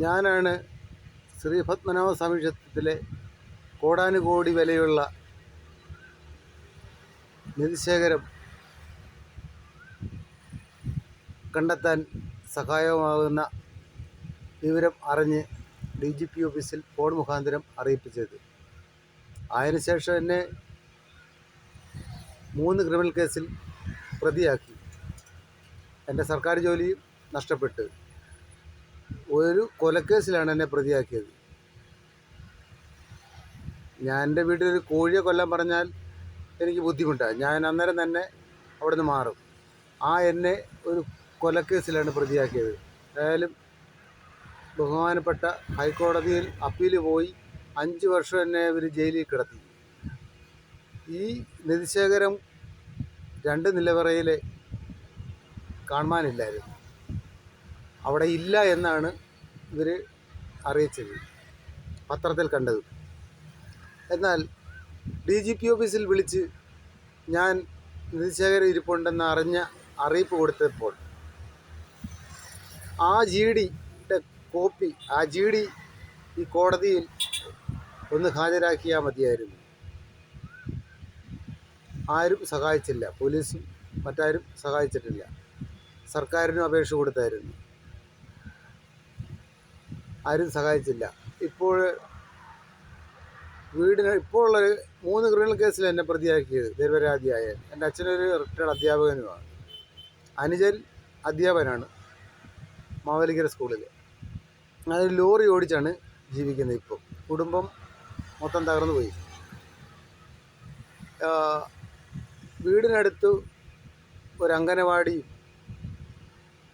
ഞാനാണ് ശ്രീ പത്മനാഭ സ്വാമി ക്ഷേത്രത്തിലെ കോടാനുകോടി വിലയുള്ള നിധിശേഖരം കണ്ടെത്താൻ സഹായകമാകുന്ന വിവരം അറിഞ്ഞ് DGP ഓഫീസിൽ ഫോൺ മുഖാന്തരം അറിയിപ്പിച്ചത്. അതിനുശേഷം എന്നെ 3 ക്രിമിനൽ കേസിൽ പ്രതിയാക്കി. എൻ്റെ സർക്കാർ ജോലിയും നഷ്ടപ്പെട്ട് ഒരു കൊലക്കേസിലാണ് എന്നെ പ്രതിയാക്കിയത്. എൻ്റെ വീട്ടിലൊരു കോഴിയെ കൊല്ലാൻ പറഞ്ഞാൽ എനിക്ക് ബുദ്ധിമുട്ടാണ്. ഞാൻ അന്നേരം തന്നെ അവിടെ നിന്ന് മാറും. എന്നെ ഒരു കൊലക്കേസിലാണ് പ്രതിയാക്കിയത്. ഏതായാലും ബഹുമാനപ്പെട്ട ഹൈക്കോടതിയിൽ അപ്പീൽ പോയി 5 വർഷം എന്നെ ഇവർ ജയിലിൽ കിടത്തി. ഈ നിധിശേഖരം 2 നിലവറയിൽ കാണാനില്ലായിരുന്നു. അവിടെ ഇല്ല എന്നാണ് ഇവർ അറിയിച്ചത്, പത്രത്തിൽ കണ്ടത്. എന്നാൽ DGP ഓഫീസിൽ വിളിച്ച് ഞാൻ നിധിശേഖരം ഇരിപ്പുണ്ടെന്ന് അറിയിപ്പ് കൊടുത്തപ്പോൾ GDയുടെ കോപ്പി GD ഈ കോടതിയിൽ ഒന്ന് ഹാജരാക്കിയാൽ മതിയായിരുന്നു. ആരും സഹായിച്ചില്ല. പോലീസും മറ്റാരും സഹായിച്ചിട്ടില്ല. സർക്കാരിനും അപേക്ഷ കൊടുത്തായിരുന്നു, ആരും സഹായിച്ചില്ല. ഇപ്പോൾ ഉള്ള 3 ക്രിമിനൽ കേസിൽ എന്നെ പ്രതിയാക്കിയത് നിരപരാധിയായ എൻ്റെ അച്ഛനൊരു റിട്ടയർഡ് അധ്യാപകനുമാണ്. അനുജൻ അധ്യാപകനാണ് മാവേലിക്കര സ്കൂളിൽ. അതൊരു ലോറി ഓടിച്ചാണ് ജീവിക്കുന്നത്. ഇപ്പോൾ കുടുംബം മൊത്തം തകർന്നു പോയി. വീടിനടുത്ത് ഒരു അംഗനവാടി,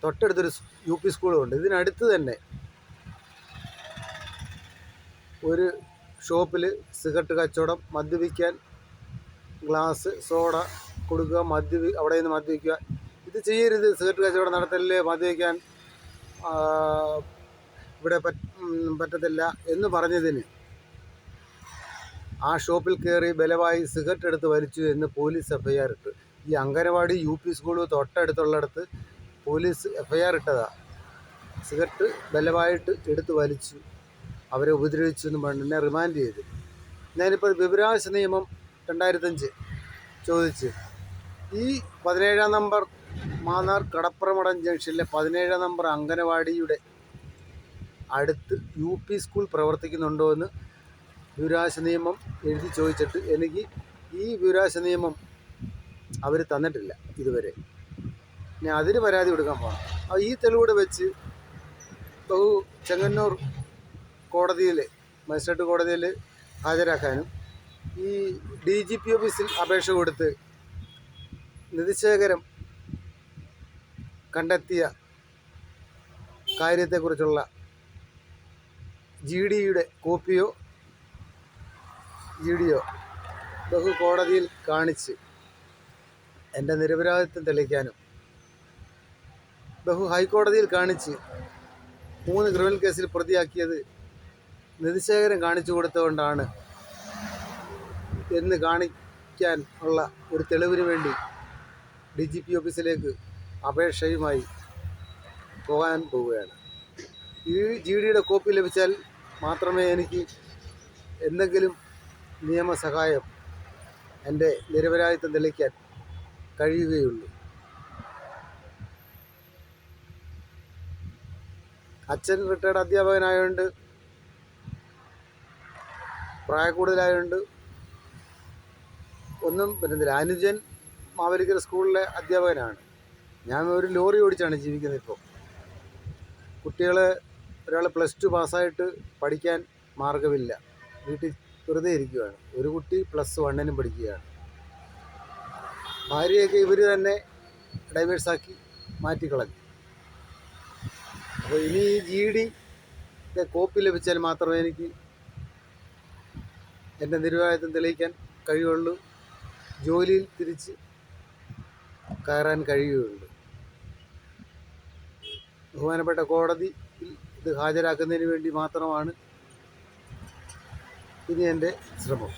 തൊട്ടടുത്തൊരു UP സ്കൂളുമുണ്ട്. ഇതിനടുത്ത് തന്നെ ഒരു ഷോപ്പിൽ സിഗരറ്റ് കച്ചവടം, മദ്യപിക്കാൻ ഗ്ലാസ് സോഡ കൊടുക്കുക, അവിടെ നിന്ന് മദ്യപിക്കുക. ഇത് ചെയ്യരുത്, സിഗരറ്റ് കച്ചവടം നടത്തല്ലേ, മദ്യപിക്കാൻ ഇവിടെ പറ്റത്തില്ല എന്ന് പറഞ്ഞതിന് ഷോപ്പിൽ കയറി ബലമായി സിഗരറ്റ് എടുത്ത് വലിച്ചു എന്ന് പോലീസ് FIR ഇട്ട്. ഈ അംഗനവാടി UP സ്കൂൾ തൊട്ടടുത്തുള്ളിടത്ത് പോലീസ് FIR ഇട്ടതാണ്. സിഗരറ്റ് ബലമായിട്ട് എടുത്ത് വലിച്ചു, അവരെ ഉപദ്രവിച്ചു എന്ന് പറഞ്ഞ് എന്നെ റിമാൻഡ് ചെയ്തു. ഞാനിപ്പോൾ വിവരാവകാശ നിയമം 2005 ചോദിച്ച് ഈ 17-ാം നമ്പർ മാന്നാർ കടപ്പുറമടം ജംഗ്ഷനിലെ 17-ാം നമ്പർ അംഗനവാടിയുടെ അടുത്ത് UP സ്കൂൾ പ്രവർത്തിക്കുന്നുണ്ടോ എന്ന് വിവരാവകാശ നിയമം എഴുതി ചോദിച്ചിട്ട് എനിക്ക് ഈ വിവരാവകാശ നിയമം അവർ തന്നിട്ടില്ല ഇതുവരെ. ഞാൻ അതിന് പരാതി കൊടുക്കാൻ പോകണം. ഈ തെളിവൂടെ വെച്ച് ചെങ്ങന്നൂർ കോടതിയിൽ, മജിസ്ട്രേറ്റ് കോടതിയിൽ ഹാജരാക്കാനും ഈ DGP ഓഫീസിൽ അപേക്ഷ കൊടുത്ത് നിധിശേഖരം കണ്ടെത്തിയ കാര്യത്തെക്കുറിച്ചുള്ള GDയുടെ കോപ്പിയോ GDയോ കോടതിയിൽ കാണിച്ച് എൻ്റെ നിരപരാധിത്വം തെളിയിക്കാനും ഹൈക്കോടതിയിൽ കാണിച്ച് 3 ക്രിമിനൽ കേസിൽ പ്രതിയാക്കിയത് നിധിശേഖരം കാണിച്ചു കൊടുത്തുകൊണ്ടാണ് എന്ന് കാണിക്കാൻ ഉള്ള ഒരു തെളിവിന് വേണ്ടി DGP ഓഫീസിലേക്ക് അപേക്ഷയുമായി പോകാൻ പോവുകയാണ്. ഈ GDയുടെ കോപ്പി ലഭിച്ചാൽ മാത്രമേ എനിക്ക് എന്തെങ്കിലും നിയമസഹായം എൻ്റെ നിരപരാധിത്വം തെളിയിക്കാൻ കഴിയുകയുള്ളൂ. അച്ഛൻ റിട്ടയർഡ് അധ്യാപകനായതുകൊണ്ട്, പ്രായക്കൂടുതലായതുകൊണ്ട് ഒന്നും പറ്റുന്നില്ല. അനുജൻ മാവേലിക്കര സ്കൂളിലെ അധ്യാപകനാണ്. ഞാൻ ഒരു ലോറി ഓടിച്ചാണ് ജീവിക്കുന്നത്. ഇപ്പോൾ ഒരാൾ +2 പാസ്സായിട്ട് പഠിക്കാൻ മാർഗമില്ല, വീട്ടിൽ വെറുതെ ഇരിക്കുകയാണ്. ഒരു കുട്ടി +1 പഠിക്കുകയാണ്. ഭാര്യയൊക്കെ ഇവർ തന്നെ ഡൈവേഴ്സാക്കി മാറ്റിക്കളഞ്ഞു. അപ്പോൾ ഇനി ഈ GDയുടെ കോപ്പി ലഭിച്ചാൽ മാത്രമേ എനിക്ക് എൻ്റെ നിരപരാധിത്വം തെളിയിക്കാൻ കഴിയുള്ളൂ, ജോലിയിൽ തിരിച്ച് കയറാൻ കഴിയുകയുള്ളൂ. ബഹുമാനപ്പെട്ട കോടതിയിൽ ഇത് ഹാജരാക്കുന്നതിന് വേണ്ടി മാത്രമാണ് ഇനി എൻ്റെ ശ്രമം.